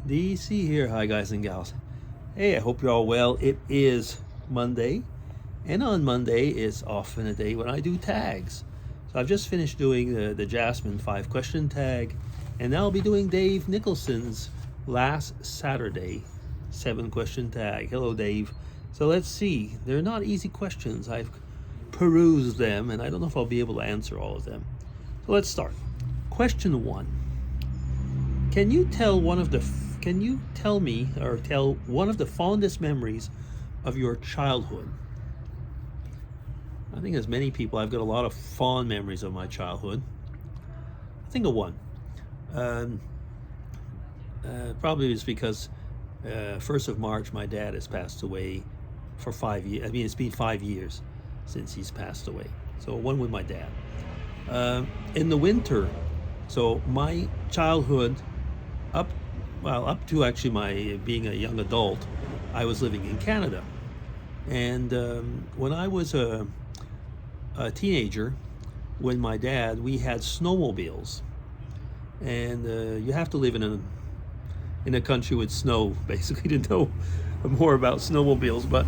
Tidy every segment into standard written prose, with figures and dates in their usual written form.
DC here. Hi, guys and gals. Hey, I hope you're all well. It is Monday, and on Monday is often a day when I do tags. So I've just finished doing the Jasmine 5-question tag, and now I'll be doing Dave Nicholson's last Saturday 7-question tag. Hello, Dave. So let's see. They're not easy questions. I've perused them, and I don't know if I'll be able to answer all of them. So let's start. Question 1. Can you tell me or tell one of the fondest memories of your childhood? I think as many people, I've got a lot of fond memories of my childhood. Think of one. Probably it's because 1st of March, my dad has passed away for 5 years. I mean, it's been 5 years since he's passed away. So one with my dad. In the winter, so my childhood, up to actually my being a young adult, I was living in Canada. And when I was a teenager, with my dad, we had snowmobiles. And you have to live in a country with snow, basically, to know more about snowmobiles. But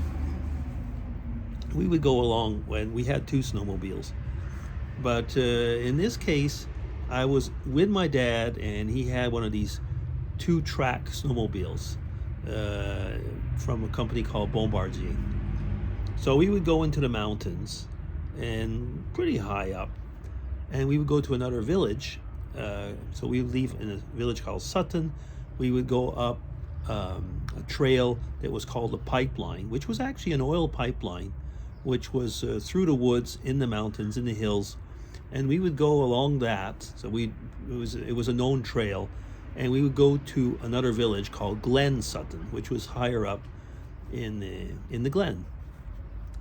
we would go along when we had 2 snowmobiles. But in this case, I was with my dad, and he had one of these 2-track snowmobiles from a company called Bombardier. So we would go into the mountains, and pretty high up, and we would go to another village. So we would leave in a village called Sutton. We would go up a trail that was called the pipeline, which was actually an oil pipeline, which was through the woods, in the mountains, in the hills, and we would go along that. So it was a known trail, and we would go to another village called Glen Sutton, which was higher up in the glen.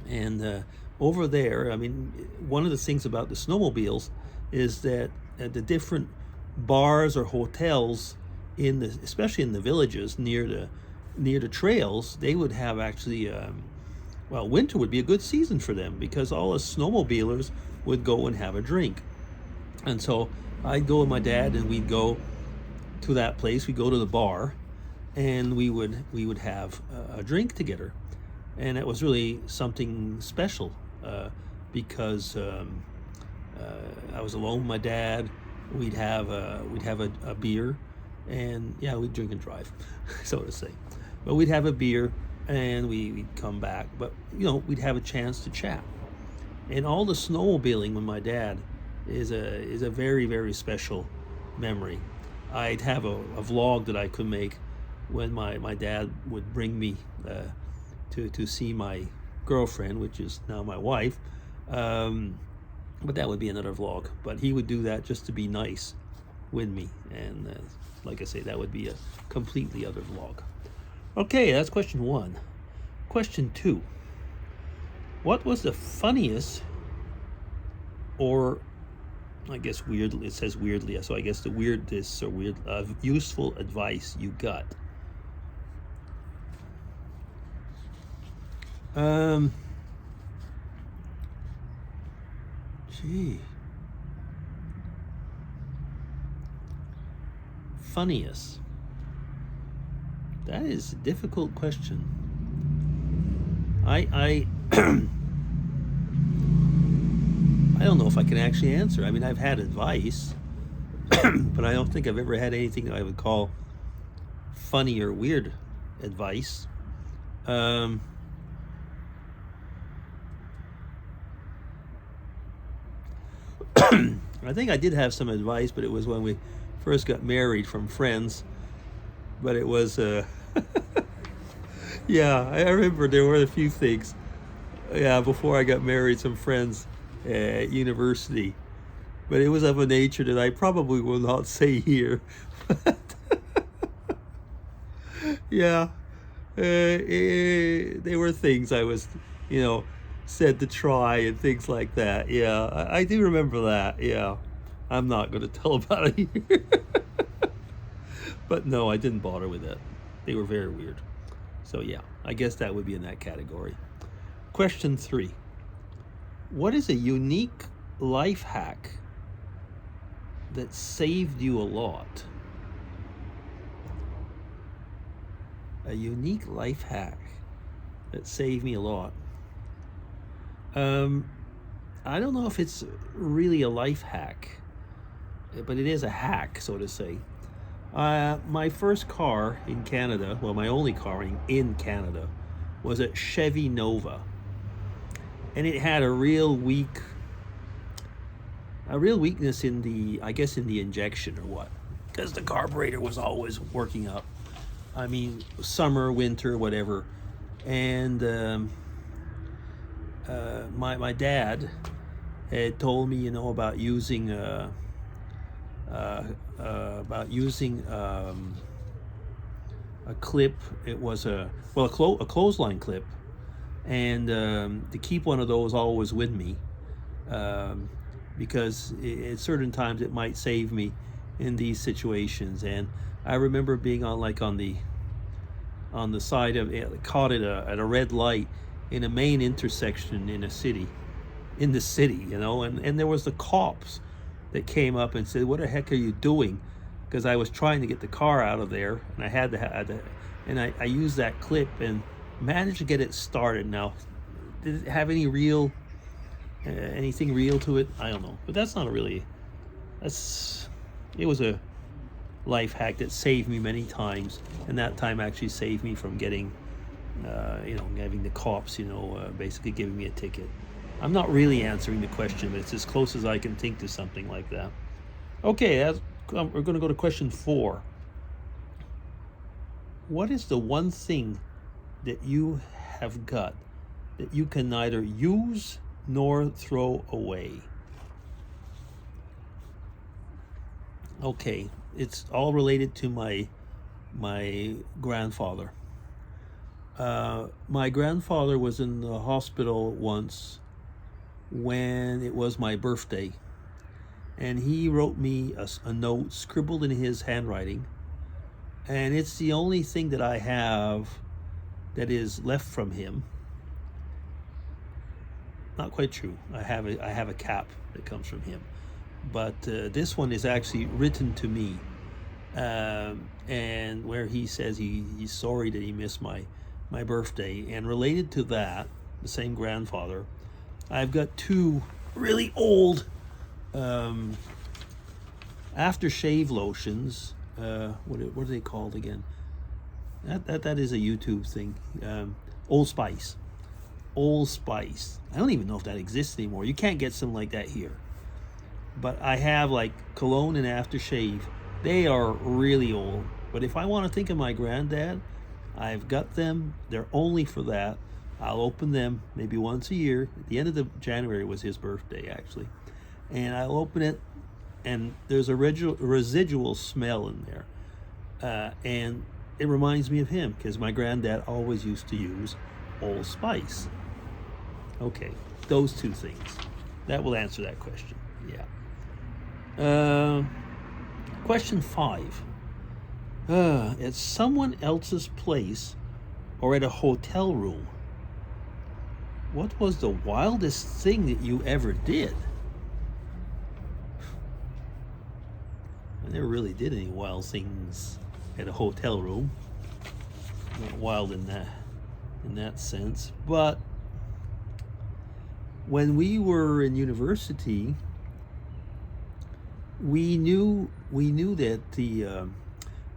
And over there, I mean, one of the things about the snowmobiles is that the different bars or hotels especially in the villages near the trails, they would have actually winter would be a good season for them, because all the snowmobilers would go and have a drink. And so I'd go with my dad, and we'd go to that place. We'd go to the bar, and we would have a drink together. And it was really something special, because I was alone with my dad. We'd have a beer, and we'd drink and drive, so to say. But we'd have a beer, and we'd come back. But we'd have a chance to chat. And all the snowmobiling with my dad is a very, very special memory. I'd have a vlog that I could make when my dad would bring me to see my girlfriend, which is now my wife. But that would be another vlog. But he would do that just to be nice with me. And like I say, that would be a completely other vlog. Okay, that's question 1. Question 2. What was the funniest, or I guess weirdly, it says weirdly, so I guess the weirdest or useful advice you got? Funniest. That is a difficult question. I I don't know if I can actually answer. I mean, I've had advice, but I don't think I've ever had anything that I would call funny or weird advice. I think I did have some advice, but it was when we first got married, from friends. But it was, I remember there were a few things. Before I got married, some friends at university. But it was of a nature that I probably will not say here. They were things I was, said to try and things like that. I do remember that. I'm not going to tell about it here. But no, I didn't bother with that. They were very weird. So I guess that would be in that category. Question 3. What is a unique life hack that saved you a lot? A unique life hack that saved me a lot. Um, I don't know if it's really a life hack, but it is a hack, so to say. My first car in Canada, well, my only car in Canada, was a Chevy Nova, and it had a real weakness in the, I guess, in the injection or what, because the carburetor was always working up. I mean, summer, winter, whatever, and my dad had told me, about using a clip. It was a clothesline clip, and to keep one of those always with me, because at certain times it might save me in these situations. And I remember being on the side of it, caught at a red light in a main intersection in the city, and there was the cops that came up and said, "What the heck are you doing?" Because I was trying to get the car out of there, and I had to and I used that clip and managed to get it started. Now, did it have anything real to it? I don't know, but it was a life hack that saved me many times, and that time actually saved me from getting, having the cops, basically giving me a ticket. I'm not really answering the question, but it's as close as I can think to something like that. Okay, we're going to go to question 4. What is the one thing that you have got that you can neither use nor throw away? Okay, it's all related to my grandfather. My grandfather was in the hospital once when it was my birthday, and he wrote me a note scribbled in his handwriting, and it's the only thing that I have that is left from him. Not quite true. I have a cap that comes from him, but this one is actually written to me, and where he says he's sorry that he missed my birthday. And related to that, the same grandfather, I've got 2 really old aftershave lotions. What are they called again? That is a YouTube thing. Old Spice. Old Spice. I don't even know if that exists anymore. You can't get something like that here. But I have like cologne and aftershave. They are really old. But if I want to think of my granddad, I've got them. They're only for that. I'll open them maybe once a year. At the end of January was his birthday, actually. And I'll open it, and there's a residual smell in there. And it reminds me of him, because my granddad always used to use Old Spice. Okay, those 2 things. That will answer that question. Yeah. Question 5. At someone else's place or at a hotel room, what was the wildest thing that you ever did? I never really did any wild things at a hotel room. Not wild in that sense. But when we were in university, we knew that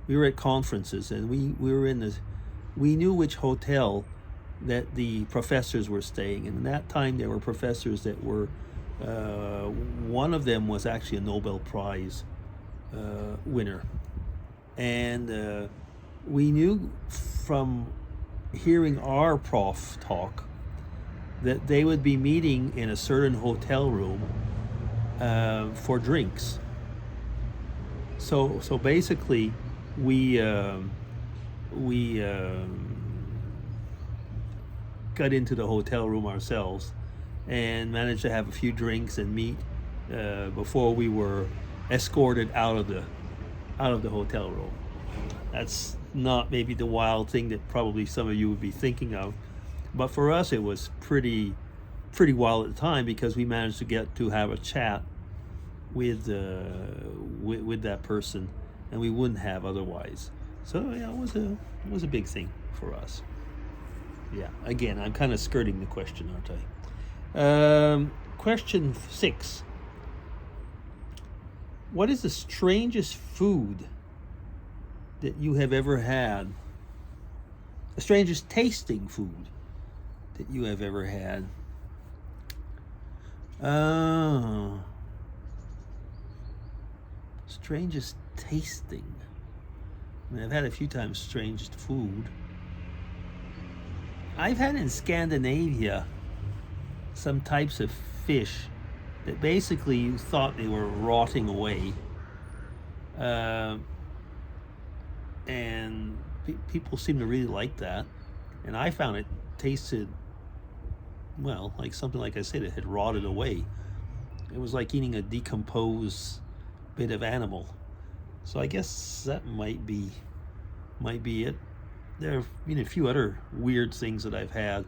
we were at conferences, and we knew which hotel that the professors were staying. And at that time there were professors that were, one of them was actually a Nobel Prize winner, and we knew from hearing our prof talk that they would be meeting in a certain hotel room for drinks. So basically we got into the hotel room ourselves and managed to have a few drinks and meet before we were escorted out of the hotel room. That's not maybe the wild thing that probably some of you would be thinking of, but for us it was pretty wild at the time, because we managed to get to have a chat with that person, and we wouldn't have otherwise. So yeah, it was a big thing for us. Yeah. Again, I'm kind of skirting the question, aren't I? Question 6. What is the strangest food that you have ever had? The strangest tasting food that you have ever had? Oh, strangest tasting. I mean, I've had a few times strangest food. I've had in Scandinavia some types of fish that basically you thought they were rotting away. And people seem to really like that. And I found it tasted, well, like something like I said, it had rotted away. It was like eating a decomposed bit of animal. So I guess that might be it. There have been a few other weird things that I've had,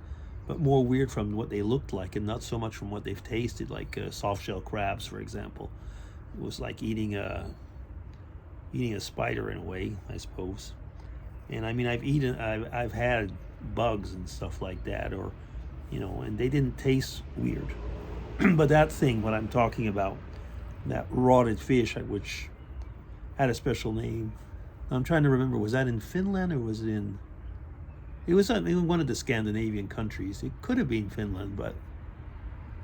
but more weird from what they looked like and not so much from what they've tasted, like soft shell crabs, for example. It was like eating a spider in a way, I suppose. And I mean, I've had bugs and stuff like that, or and they didn't taste weird. But that thing, what I'm talking about, that rotted fish, which had a special name. I'm trying to remember, was that in Finland or was it in... It was in one of the Scandinavian countries. It could have been Finland, but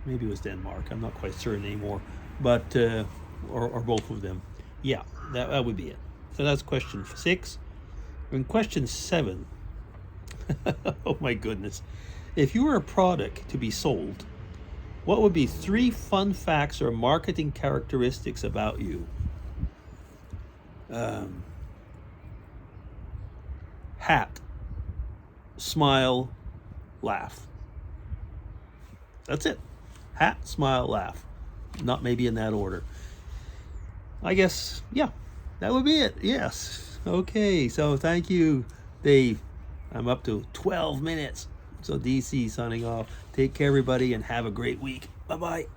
maybe it was Denmark. I'm not quite certain anymore. But, or both of them. Yeah, that would be it. So that's question 6. And question 7. Oh my goodness. If you were a product to be sold, what would be 3 fun facts or marketing characteristics about you? Hat, smile, laugh. That's it. Hat, smile, laugh. Not maybe in that order. I guess, yeah, that would be it. Yes. Okay, so thank you, Dave. I'm up to 12 minutes. So DC signing off. Take care, everybody, and have a great week. Bye-bye.